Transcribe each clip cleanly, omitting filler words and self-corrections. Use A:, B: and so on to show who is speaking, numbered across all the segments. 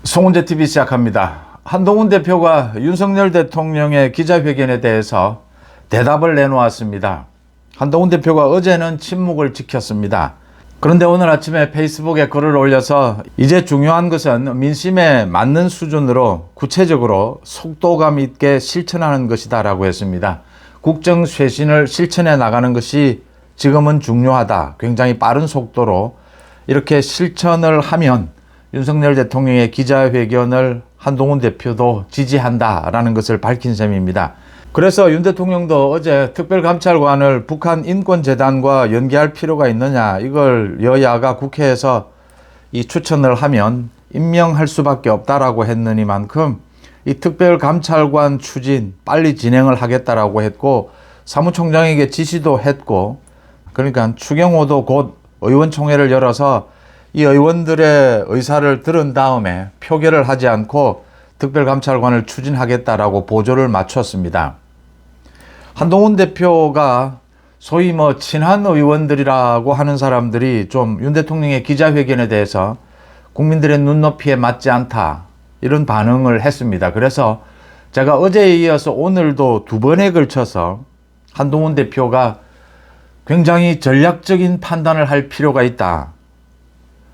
A: 송은재 TV 시작합니다. 한동훈 대표가 윤석열 대통령의 기자회견에 대해서 대답을 내놓았습니다. 한동훈 대표가 어제는 침묵을 지켰습니다. 그런데 오늘 아침에 페이스북에 글을 올려서 이제 중요한 것은 민심에 맞는 수준으로 구체적으로 속도감 있게 실천하는 것이다 라고 했습니다. 국정 쇄신을 실천해 나가는 것이 지금은 중요하다. 굉장히 빠른 속도로 이렇게 실천을 하면 윤석열 대통령의 기자회견을 한동훈 대표도 지지한다라는 것을 밝힌 셈입니다. 그래서 윤 대통령도 어제 특별감찰관을 북한 인권재단과 연계할 필요가 있느냐, 이걸 여야가 국회에서 이 추천을 하면 임명할 수밖에 없다라고 했느니만큼 이 특별감찰관 추진 빨리 진행을 하겠다라고 했고, 사무총장에게 지시도 했고, 그러니까 추경호도 곧 의원총회를 열어서 이 의원들의 의사를 들은 다음에 표결을 하지 않고 특별감찰관을 추진하겠다라고 보조를 맞췄습니다. 한동훈 대표가 소위 친한 의원들이라고 하는 사람들이 좀 윤 대통령의 기자회견에 대해서 국민들의 눈높이에 맞지 않다, 이런 반응을 했습니다. 그래서 제가 어제에 이어서 오늘도 두 번에 걸쳐서 한동훈 대표가 굉장히 전략적인 판단을 할 필요가 있다.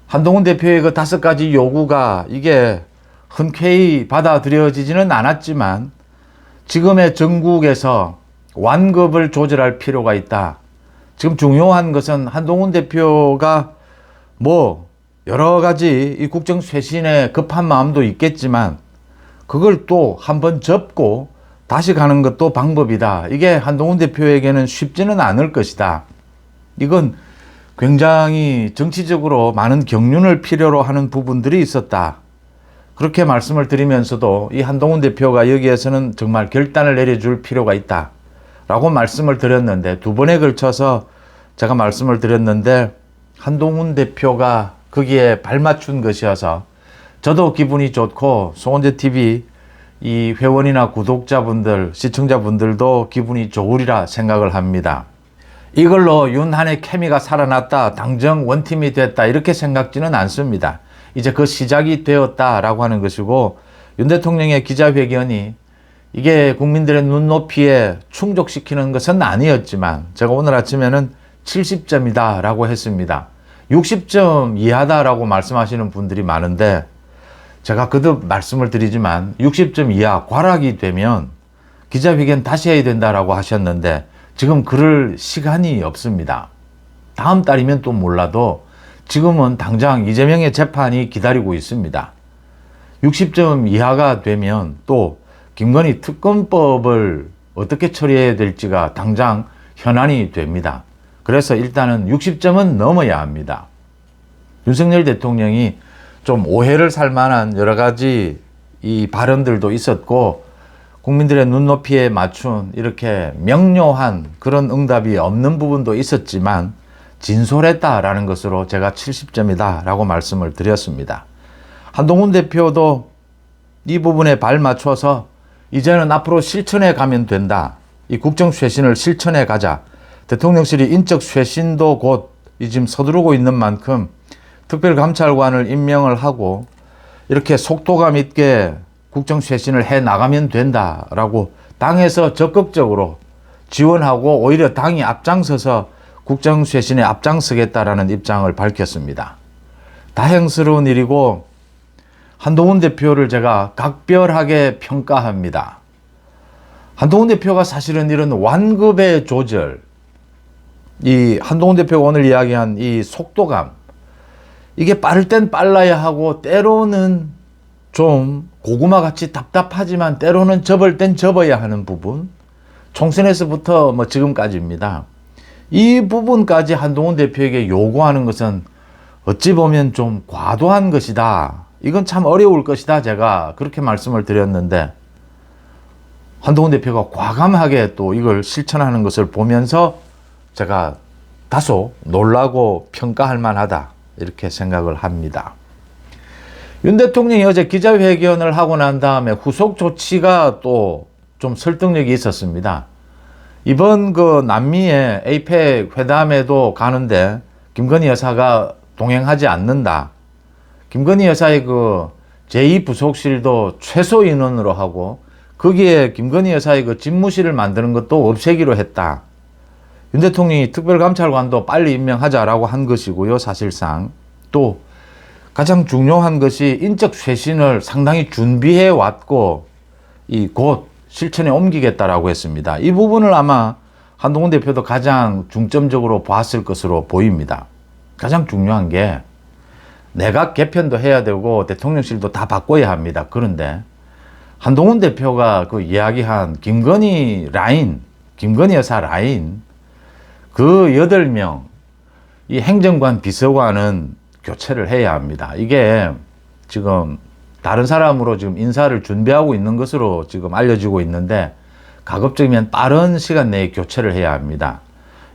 A: 한동훈 대표의 그 5가지 요구가 이게 흔쾌히 받아들여지지는 않았지만 지금의 정국에서 완급을 조절할 필요가 있다. 지금 중요한 것은 한동훈 대표가 여러 가지 이 국정 쇄신에 급한 마음도 있겠지만 그걸 또 한번 접고 다시 가는 것도 방법이다. 이게 한동훈 대표에게는 쉽지는 않을 것이다. 이건 굉장히 정치적으로 많은 경륜을 필요로 하는 부분들이 있었다. 그렇게 말씀을 드리면서도 이 한동훈 대표가 여기에서는 정말 결단을 내려줄 필요가 있다 라고 말씀을 드렸는데, 두 번에 걸쳐서 제가 말씀을 드렸는데 한동훈 대표가 거기에 발맞춘 것이어서 저도 기분이 좋고 송은재 TV 이 회원이나 구독자분들, 시청자분들도 기분이 좋으리라 생각을 합니다. 이걸로 윤한의 케미가 살아났다, 당정 원팀이 됐다, 이렇게 생각지는 않습니다. 이제 그 시작이 되었다라고 하는 것이고, 윤 대통령의 기자회견이 이게 국민들의 눈높이에 충족시키는 것은 아니었지만 제가 오늘 아침에는 70점이다 라고 했습니다. 60점 이하다라고 말씀하시는 분들이 많은데, 제가 거듭 말씀을 드리지만 60점 이하 과락이 되면 기자회견 다시 해야 된다라고 하셨는데 지금 그럴 시간이 없습니다. 다음 달이면 또 몰라도 지금은 당장 이재명의 재판이 기다리고 있습니다. 60점 이하가 되면 또 김건희 특검법을 어떻게 처리해야 될지가 당장 현안이 됩니다. 그래서 일단은 60점은 넘어야 합니다. 윤석열 대통령이 좀 오해를 살 만한 여러 가지 이 발언들도 있었고, 국민들의 눈높이에 맞춘 이렇게 명료한 그런 응답이 없는 부분도 있었지만 진솔했다라는 것으로 제가 70점이다 라고 말씀을 드렸습니다. 한동훈 대표도 이 부분에 발 맞춰서 이제는 앞으로 실천해 가면 된다. 이 국정 쇄신을 실천해 가자. 대통령실이 인적 쇄신도 곧 지금 서두르고 있는 만큼 특별감찰관을 임명을 하고 이렇게 속도감 있게 국정 쇄신을 해 나가면 된다라고 당에서 적극적으로 지원하고 오히려 당이 앞장서서 국정 쇄신에 앞장서겠다라는 입장을 밝혔습니다. 다행스러운 일이고 한동훈 대표를 제가 각별하게 평가합니다. 한동훈 대표가 사실은 이런 완급의 조절, 이 한동훈 대표가 오늘 이야기한 이 속도감, 이게 빠를 땐 빨라야 하고 때로는 좀 고구마같이 답답하지만 때로는 접을 땐 접어야 하는 부분, 총선에서부터 지금까지입니다. 이 부분까지 한동훈 대표에게 요구하는 것은 어찌 보면 좀 과도한 것이다. 이건 참 어려울 것이다. 제가 그렇게 말씀을 드렸는데 한동훈 대표가 과감하게 또 이걸 실천하는 것을 보면서 제가 다소 놀라고 평가할 만하다, 이렇게 생각을 합니다. 윤 대통령이 어제 기자회견을 하고 난 다음에 후속 조치가 또 좀 설득력이 있었습니다. 이번 그 남미의 에이펙 회담에도 가는데 김건희 여사가 동행하지 않는다. 김건희 여사의 그 제2부속실도 최소 인원으로 하고 거기에 김건희 여사의 그 집무실을 만드는 것도 없애기로 했다. 윤 대통령이 특별감찰관도 빨리 임명하자라고 한 것이고요. 사실상 또 가장 중요한 것이 인적 쇄신을 상당히 준비해 왔고 곧 실천에 옮기겠다라고 했습니다. 이 부분을 아마 한동훈 대표도 가장 중점적으로 봤을 것으로 보입니다. 가장 중요한 게 내각 개편도 해야 되고 대통령실도 다 바꿔야 합니다. 그런데 한동훈 대표가 그 이야기한 김건희 라인, 김건희 여사 라인 그 8명 이 행정관 비서관은 교체를 해야 합니다. 이게 지금 다른 사람으로 지금 인사를 준비하고 있는 것으로 지금 알려지고 있는데 가급적이면 빠른 시간 내에 교체를 해야 합니다.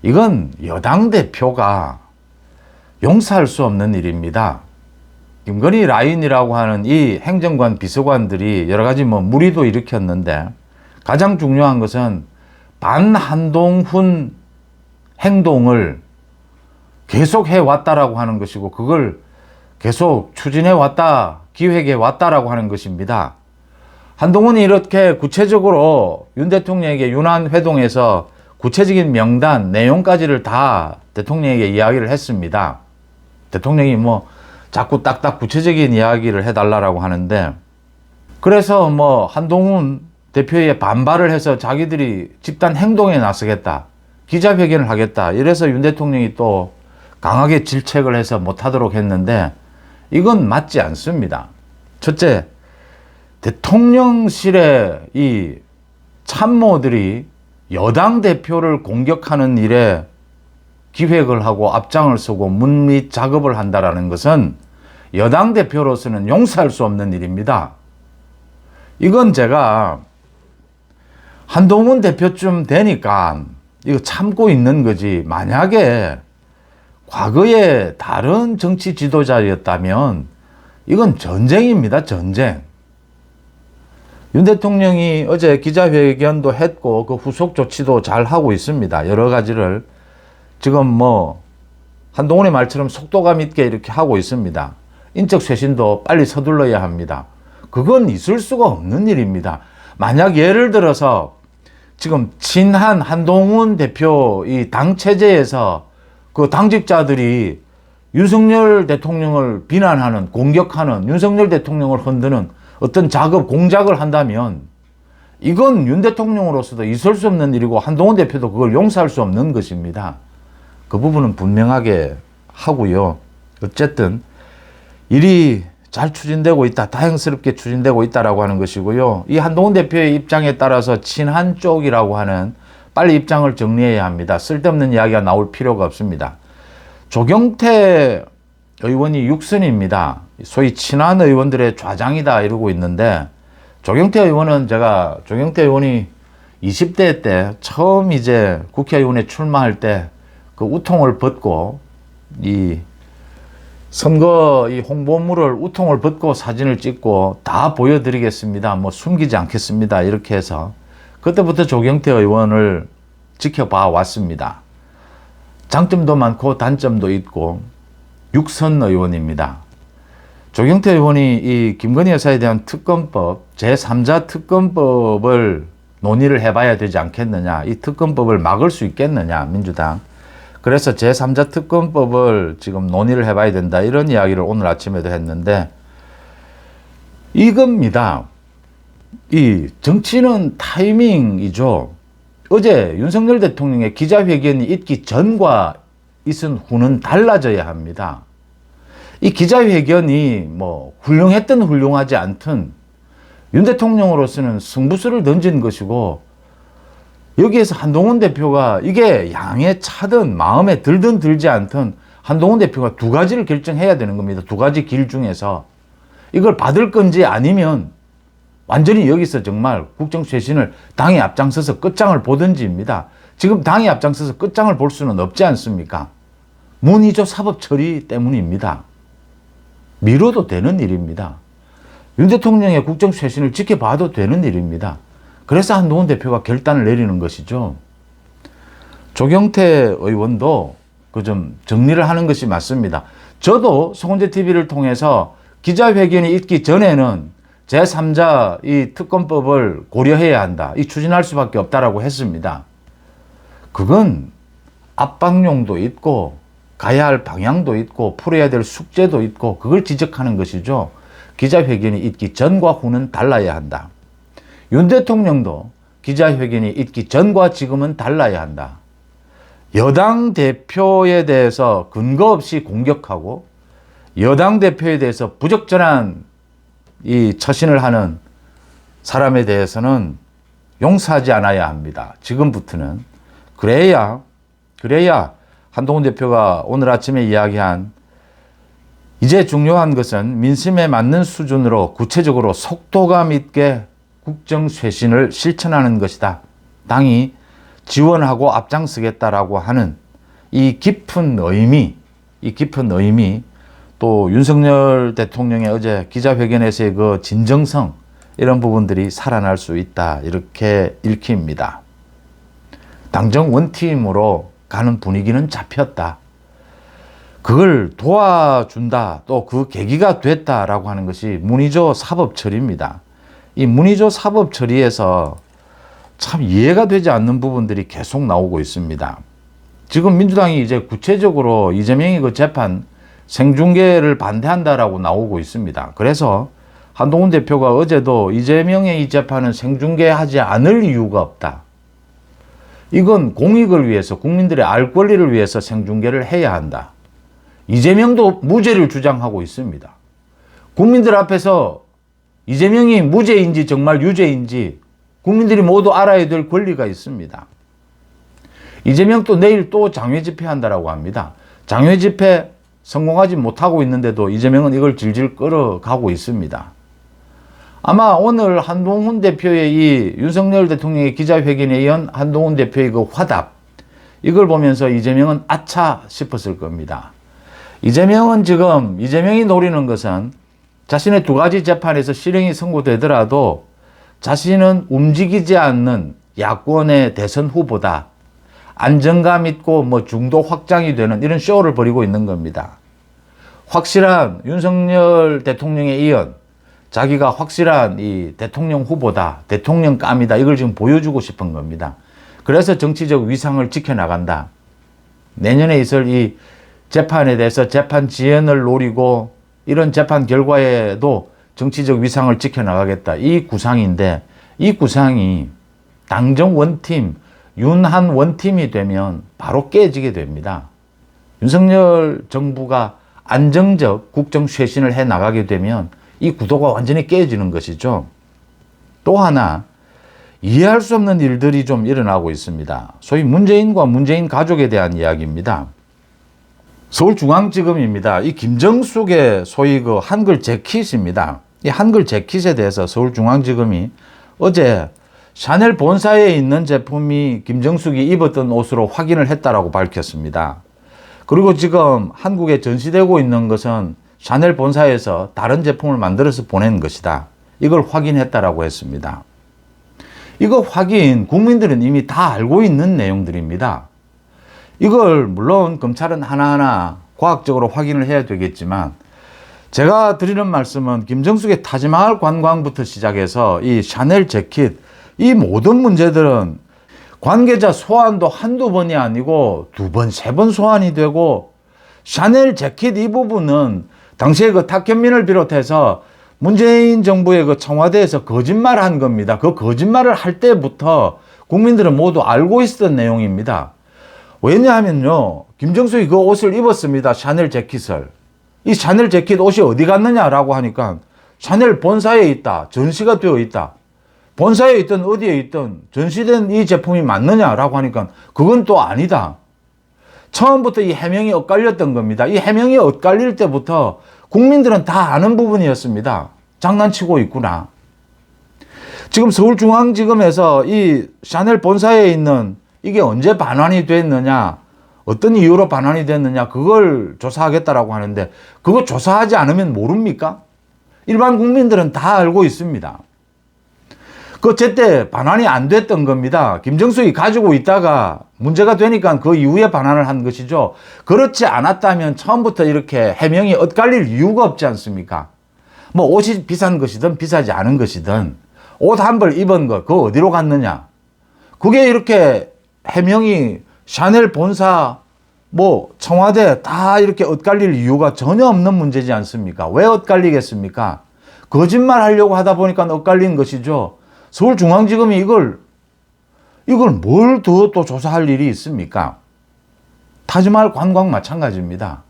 A: 이건 여당 대표가 용서할 수 없는 일입니다. 김건희 라인이라고 하는 이 행정관 비서관들이 여러 가지 무리도 일으켰는데 가장 중요한 것은 반한동훈 행동을 계속 해왔다라고 하는 것이고 그걸 계속 추진해왔다, 기획해왔다라고 하는 것입니다. 한동훈이 이렇게 구체적으로 윤 대통령에게 윤한회동에서 구체적인 명단, 내용까지를 다 대통령에게 이야기를 했습니다. 대통령이 자꾸 딱딱 구체적인 이야기를 해달라고 하는데 그래서 한동훈 대표에 반발을 해서 자기들이 집단 행동에 나서겠다. 기자회견을 하겠다. 이래서 윤 대통령이 또 강하게 질책을 해서 못하도록 했는데 이건 맞지 않습니다. 첫째, 대통령실의 이 참모들이 여당 대표를 공격하는 일에 기획을 하고 앞장을 서고 문밑 작업을 한다라는 것은 여당 대표로서는 용서할 수 없는 일입니다. 이건 제가 한동훈 대표쯤 되니까 이거 참고 있는 거지 만약에 과거에 다른 정치 지도자였다면 이건 전쟁입니다. 전쟁. 윤 대통령이 어제 기자회견도 했고 그 후속 조치도 잘 하고 있습니다. 여러 가지를 지금 한동훈의 말처럼 속도감 있게 이렇게 하고 있습니다. 인적 쇄신도 빨리 서둘러야 합니다. 그건 있을 수가 없는 일입니다. 만약 예를 들어서 지금 친한 한동훈 대표 이 당 체제에서 그 당직자들이 윤석열 대통령을 비난하는, 공격하는, 윤석열 대통령을 흔드는 어떤 작업, 공작을 한다면 이건 윤 대통령으로서도 있을 수 없는 일이고 한동훈 대표도 그걸 용서할 수 없는 것입니다. 그 부분은 분명하게 하고요. 어쨌든 일이 잘 추진되고 있다. 다행스럽게 추진되고 있다라고 하는 것이고요. 이 한동훈 대표의 입장에 따라서 친한 쪽이라고 하는 빨리 입장을 정리해야 합니다. 쓸데없는 이야기가 나올 필요가 없습니다. 조경태 의원이 6선입니다. 소위 친한 의원들의 좌장이다 이러고 있는데 조경태 의원은 제가 조경태 의원이 20대 때 처음 이제 국회의원에 출마할 때 그 우통을 벗고 이 선거 이 홍보물을 우통을 벗고 사진을 찍고 다 보여드리겠습니다. 숨기지 않겠습니다. 이렇게 해서 그때부터 조경태 의원을 지켜봐 왔습니다. 장점도 많고 단점도 있고 6선 의원입니다. 조경태 의원이 이 김건희 여사에 대한 특검법, 제3자 특검법을 논의를 해봐야 되지 않겠느냐. 이 특검법을 막을 수 있겠느냐, 민주당. 그래서 제3자 특검법을 지금 논의를 해봐야 된다. 이런 이야기를 오늘 아침에도 했는데 이겁니다. 이 정치는 타이밍이죠. 어제 윤석열 대통령의 기자회견이 있기 전과 있은 후는 달라져야 합니다. 이 기자회견이 훌륭했든 훌륭하지 않든 윤 대통령으로서는 승부수를 던진 것이고 여기에서 한동훈 대표가 이게 양에 차든 마음에 들든 들지 않든 한동훈 대표가 두 가지를 결정해야 되는 겁니다. 두 가지 길 중에서 이걸 받을 건지 아니면 완전히 여기서 정말 국정쇄신을 당에 앞장서서 끝장을 보든지입니다. 지금 당에 앞장서서 끝장을 볼 수는 없지 않습니까? 문의조 사법 처리 때문입니다. 미뤄도 되는 일입니다. 윤 대통령의 국정쇄신을 지켜봐도 되는 일입니다. 그래서 한동훈 대표가 결단을 내리는 것이죠. 조경태 의원도 그 좀 정리를 하는 것이 맞습니다. 저도 송은재 TV를 통해서 기자회견이 있기 전에는 제3자 이 특검법을 고려해야 한다. 이 추진할 수밖에 없다라고 했습니다. 그건 압박용도 있고 가야 할 방향도 있고 풀어야 될 숙제도 있고 그걸 지적하는 것이죠. 기자회견이 있기 전과 후는 달라야 한다. 윤 대통령도 기자회견이 있기 전과 지금은 달라야 한다. 여당 대표에 대해서 근거 없이 공격하고 여당 대표에 대해서 부적절한 이 처신을 하는 사람에 대해서는 용서하지 않아야 합니다. 지금부터는. 그래야 한동훈 대표가 오늘 아침에 이야기한 이제 중요한 것은 민심에 맞는 수준으로 구체적으로 속도감 있게 국정 쇄신을 실천하는 것이다. 당이 지원하고 앞장서겠다라고 하는 이 깊은 의미 또 윤석열 대통령의 어제 기자회견에서의 그 진정성 이런 부분들이 살아날 수 있다. 이렇게 읽힙니다. 당정 원팀으로 가는 분위기는 잡혔다. 그걸 도와준다. 또 그 계기가 됐다라고 하는 것이 문의조 사법 처리입니다. 이 문의조 사법 처리에서 참 이해가 되지 않는 부분들이 계속 나오고 있습니다. 지금 민주당이 이제 구체적으로 이재명이 그 재판 생중계를 반대한다라고 나오고 있습니다. 그래서 한동훈 대표가 어제도 이재명의 이 재판은 생중계하지 않을 이유가 없다. 이건 공익을 위해서 국민들의 알 권리를 위해서 생중계를 해야 한다. 이재명도 무죄를 주장하고 있습니다. 국민들 앞에서 이재명이 무죄인지 정말 유죄인지 국민들이 모두 알아야 될 권리가 있습니다. 이재명 또 내일 또 장외 집회한다라고 합니다. 장외 집회 성공하지 못하고 있는데도 이재명은 이걸 질질 끌어가고 있습니다. 아마 오늘 한동훈 대표의 이 윤석열 대통령의 기자회견에 이은 한동훈 대표의 그 화답, 이걸 보면서 이재명은 아차 싶었을 겁니다. 이재명이 노리는 것은 자신의 두 가지 재판에서 실형이 선고되더라도 자신은 움직이지 않는 야권의 대선 후보다. 안정감 있고 중도 확장이 되는 이런 쇼를 벌이고 있는 겁니다. 확실한 윤석열 대통령에 이은 자기가 확실한 이 대통령 후보다, 대통령감이다. 이걸 지금 보여주고 싶은 겁니다. 그래서 정치적 위상을 지켜나간다. 내년에 있을 이 재판에 대해서 재판 지연을 노리고 이런 재판 결과에도 정치적 위상을 지켜나가겠다. 이 구상인데 이 구상이 당정 원팀, 윤한 원팀이 되면 바로 깨지게 됩니다. 윤석열 정부가 안정적 국정 쇄신을 해 나가게 되면 이 구도가 완전히 깨지는 것이죠. 또 하나 이해할 수 없는 일들이 좀 일어나고 있습니다. 소위 문재인과 문재인 가족에 대한 이야기입니다. 서울중앙지검입니다. 이 김정숙의 소위 그 한글 재킷입니다. 이 한글 재킷에 대해서 서울중앙지검이 어제 샤넬 본사에 있는 제품이 김정숙이 입었던 옷으로 확인을 했다라고 밝혔습니다. 그리고 지금 한국에 전시되고 있는 것은 샤넬 본사에서 다른 제품을 만들어서 보낸 것이다. 이걸 확인했다라고 했습니다. 이거 확인 국민들은 이미 다 알고 있는 내용들입니다. 이걸 물론 검찰은 하나하나 과학적으로 확인을 해야 되겠지만 제가 드리는 말씀은 김정숙의 타지마할 관광부터 시작해서 이 샤넬 재킷 이 모든 문제들은 관계자 소환도 한두 번이 아니고 두 번, 세 번 소환이 되고 샤넬 재킷 이 부분은 당시에 그 탁현민을 비롯해서 문재인 정부의 그 청와대에서 거짓말한 겁니다. 그 거짓말을 할 때부터 국민들은 모두 알고 있었던 내용입니다. 왜냐하면요, 김정숙이 그 옷을 입었습니다. 샤넬 재킷을. 이 샤넬 재킷 옷이 어디 갔느냐라고 하니까 샤넬 본사에 있다. 전시가 되어 있다. 본사에 있든 어디에 있든 전시된 이 제품이 맞느냐라고 하니까 그건 또 아니다. 처음부터 이 해명이 엇갈렸던 겁니다. 이 해명이 엇갈릴 때부터 국민들은 다 아는 부분이었습니다. 장난치고 있구나. 지금 서울중앙지검에서 이 샤넬 본사에 있는 이게 언제 반환이 됐느냐, 어떤 이유로 반환이 됐느냐, 그걸 조사하겠다라고 하는데 그거 조사하지 않으면 모릅니까? 일반 국민들은 다 알고 있습니다. 그 제때 반환이 안 됐던 겁니다. 김정숙이 가지고 있다가 문제가 되니까 그 이후에 반환을 한 것이죠. 그렇지 않았다면 처음부터 이렇게 해명이 엇갈릴 이유가 없지 않습니까? 뭐 옷이 비싼 것이든 비싸지 않은 것이든 옷 한 벌 입은 거 그거 어디로 갔느냐. 그게 이렇게 해명이 샤넬 본사 뭐 청와대 다 이렇게 엇갈릴 이유가 전혀 없는 문제지 않습니까? 왜 엇갈리겠습니까? 거짓말 하려고 하다 보니까 엇갈린 것이죠. 서울중앙지검이 이걸 뭘 더 또 조사할 일이 있습니까? 타지마할 관광 마찬가지입니다.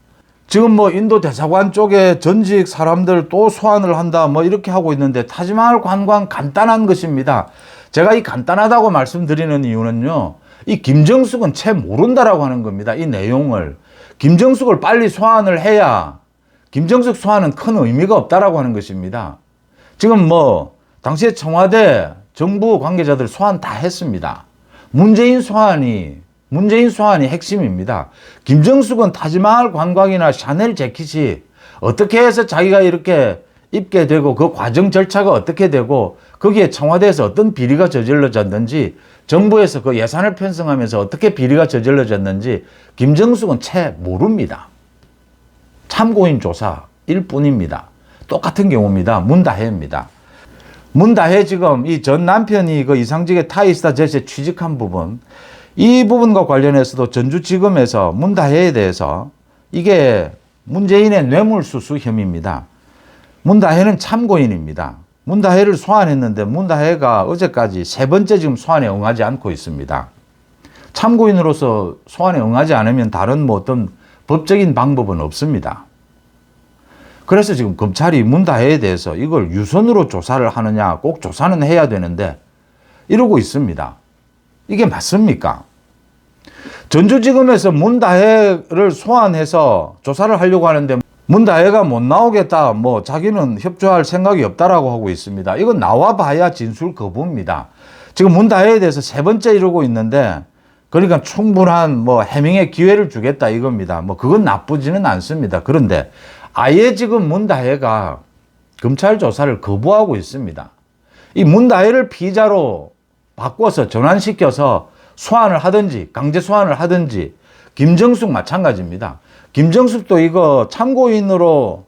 A: 지금 뭐 인도 대사관 쪽에 전직 사람들 또 소환을 한다 뭐 이렇게 하고 있는데 타지마할 관광 간단한 것입니다. 제가 이 간단하다고 말씀드리는 이유는요. 이 김정숙은 채 모른다라고 하는 겁니다. 이 내용을. 김정숙을 빨리 소환을 해야 김정숙 소환은 큰 의미가 없다라고 하는 것입니다. 지금 뭐 당시에 청와대 정부 관계자들 소환 다 했습니다. 문재인 소환이 핵심입니다. 김정숙은 타지마할 관광이나 샤넬 재킷이 어떻게 해서 자기가 이렇게 입게 되고 그 과정 절차가 어떻게 되고 거기에 청와대에서 어떤 비리가 저질러졌는지 정부에서 그 예산을 편성하면서 어떻게 비리가 저질러졌는지 김정숙은 채 모릅니다. 참고인 조사일 뿐입니다. 똑같은 경우입니다. 문다혜입니다. 문다혜 지금 이 전 남편이 그 이상직의 타이스타 젯에 취직한 부분 이 부분과 관련해서도 전주지검에서 문다혜에 대해서 이게 문재인의 뇌물수수 혐의입니다. 문다혜는 참고인입니다. 문다혜를 소환했는데 문다혜가 어제까지 세 번째 지금 소환에 응하지 않고 있습니다. 참고인으로서 소환에 응하지 않으면 다른 뭐 어떤 법적인 방법은 없습니다. 그래서 지금 검찰이 문다혜에 대해서 이걸 유선으로 조사를 하느냐 꼭 조사는 해야 되는데 이러고 있습니다. 이게 맞습니까? 전주지검에서 문다혜를 소환해서 조사를 하려고 하는데 문다혜가 못 나오겠다, 뭐 자기는 협조할 생각이 없다라고 하고 있습니다. 이건 나와봐야 진술 거부입니다. 지금 문다혜에 대해서 세 번째 이러고 있는데 그러니까 충분한 뭐 해명의 기회를 주겠다 이겁니다. 뭐 그건 나쁘지는 않습니다. 그런데 아예 지금 문다혜가 검찰 조사를 거부하고 있습니다. 이 문다혜를 피의자로 바꿔서 전환시켜서 소환을 하든지 강제 소환을 하든지 김정숙 마찬가지입니다. 김정숙도 이거 참고인으로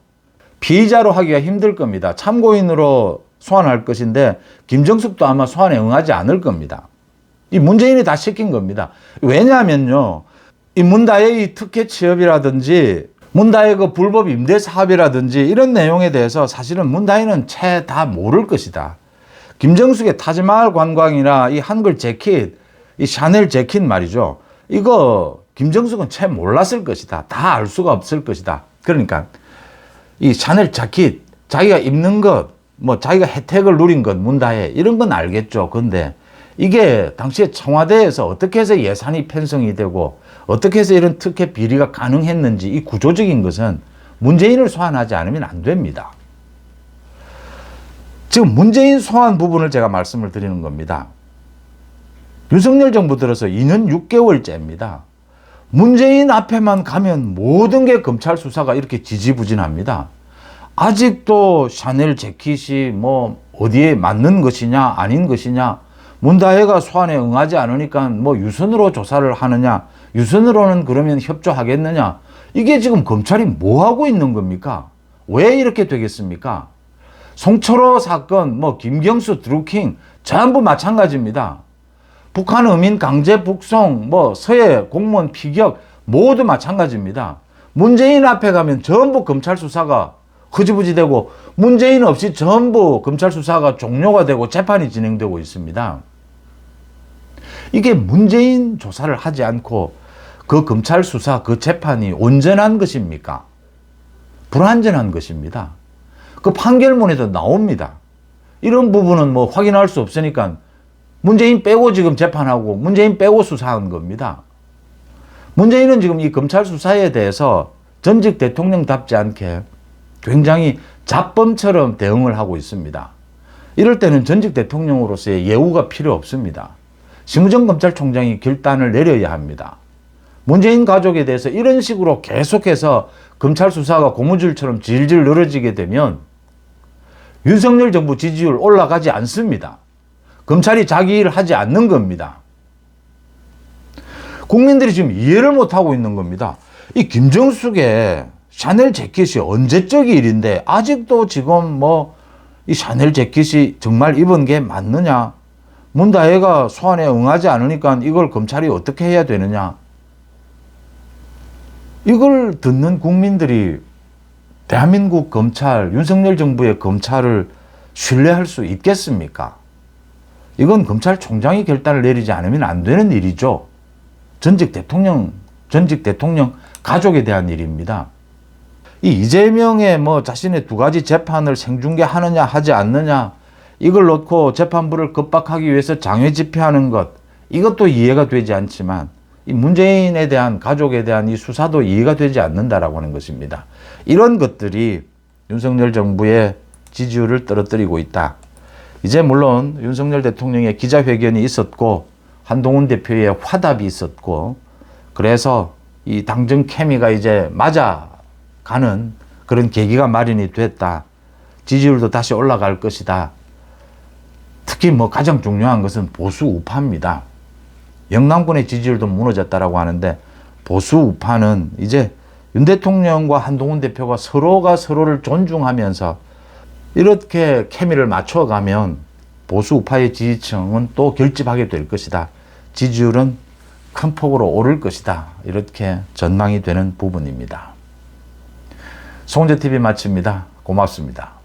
A: 피의자로 하기가 힘들 겁니다. 참고인으로 소환할 것인데 김정숙도 아마 소환에 응하지 않을 겁니다. 이 문재인이 다 시킨 겁니다. 왜냐하면요. 이 문다혜의 특혜 취업이라든지 문다혜 그 불법 임대 사업이라든지 이런 내용에 대해서 사실은 문다혜는 채 다 모를 것이다. 김정숙의 타지마할 관광이나 이 한글 재킷, 이 샤넬 재킷 말이죠. 이거 김정숙은 채 몰랐을 것이다. 다 알 수가 없을 것이다. 그러니까 이 샤넬 재킷, 자기가 입는 것, 뭐 자기가 혜택을 누린 것, 문다혜 이런 건 알겠죠. 근데 이게 당시에 청와대에서 어떻게 해서 예산이 편성이 되고 어떻게 해서 이런 특혜 비리가 가능했는지 이 구조적인 것은 문재인을 소환하지 않으면 안 됩니다. 지금 문재인 소환 부분을 제가 말씀을 드리는 겁니다. 윤석열 정부 들어서 2년 6개월째입니다. 문재인 앞에만 가면 모든 게 검찰 수사가 이렇게 지지부진합니다. 아직도 샤넬 재킷이 뭐 어디에 맞는 것이냐 아닌 것이냐 문다혜가 소환에 응하지 않으니까 뭐 유선으로 조사를 하느냐 유선으로는 그러면 협조하겠느냐 이게 지금 검찰이 뭐 하고 있는 겁니까? 왜 이렇게 되겠습니까? 송철호 사건 뭐 김경수 드루킹 전부 마찬가지입니다. 북한 어민 강제 북송 뭐 서해 공무원 피격 모두 마찬가지입니다. 문재인 앞에 가면 전부 검찰 수사가 흐지부지 되고 문재인 없이 전부 검찰 수사가 종료가 되고 재판이 진행되고 있습니다. 이게 문재인 조사를 하지 않고 그 검찰 수사 그 재판이 온전한 것입니까? 불완전한 것입니다. 그 판결문에도 나옵니다. 이런 부분은 뭐 확인할 수 없으니까 문재인 빼고 지금 재판하고 문재인 빼고 수사한 겁니다. 문재인은 지금 이 검찰 수사에 대해서 전직 대통령답지 않게 굉장히 잡범처럼 대응을 하고 있습니다. 이럴 때는 전직 대통령으로서의 예우가 필요 없습니다. 심우정 검찰총장이 결단을 내려야 합니다. 문재인 가족에 대해서 이런 식으로 계속해서 검찰 수사가 고무줄처럼 질질 늘어지게 되면 윤석열 정부 지지율 올라가지 않습니다. 검찰이 자기 일을 하지 않는 겁니다. 국민들이 지금 이해를 못하고 있는 겁니다. 이 김정숙의 샤넬 재킷이 언제적 일인데 아직도 지금 뭐 이 샤넬 재킷이 정말 입은 게 맞느냐? 문다혜가 소환에 응하지 않으니까 이걸 검찰이 어떻게 해야 되느냐? 이걸 듣는 국민들이 대한민국 검찰, 윤석열 정부의 검찰을 신뢰할 수 있겠습니까? 이건 검찰총장이 결단을 내리지 않으면 안 되는 일이죠. 전직 대통령 가족에 대한 일입니다. 이 이재명의 뭐 자신의 두 가지 재판을 생중계하느냐 하지 않느냐 이걸 놓고 재판부를 겁박하기 위해서 장외 집회하는 것 이것도 이해가 되지 않지만 이 문재인에 대한 가족에 대한 이 수사도 이해가 되지 않는다라고 하는 것입니다. 이런 것들이 윤석열 정부의 지지율을 떨어뜨리고 있다. 이제 물론 윤석열 대통령의 기자회견이 있었고 한동훈 대표의 화답이 있었고 그래서 이 당정 케미가 이제 맞아가는 그런 계기가 마련이 됐다. 지지율도 다시 올라갈 것이다. 특히 뭐 가장 중요한 것은 보수 우파입니다. 영남권의 지지율도 무너졌다라고 하는데 보수 우파는 이제 윤 대통령과 한동훈 대표가 서로가 서로를 존중하면서 이렇게 케미를 맞춰가면 보수 우파의 지지층은 또 결집하게 될 것이다. 지지율은 큰 폭으로 오를 것이다. 이렇게 전망이 되는 부분입니다. 송재TV 마칩니다. 고맙습니다.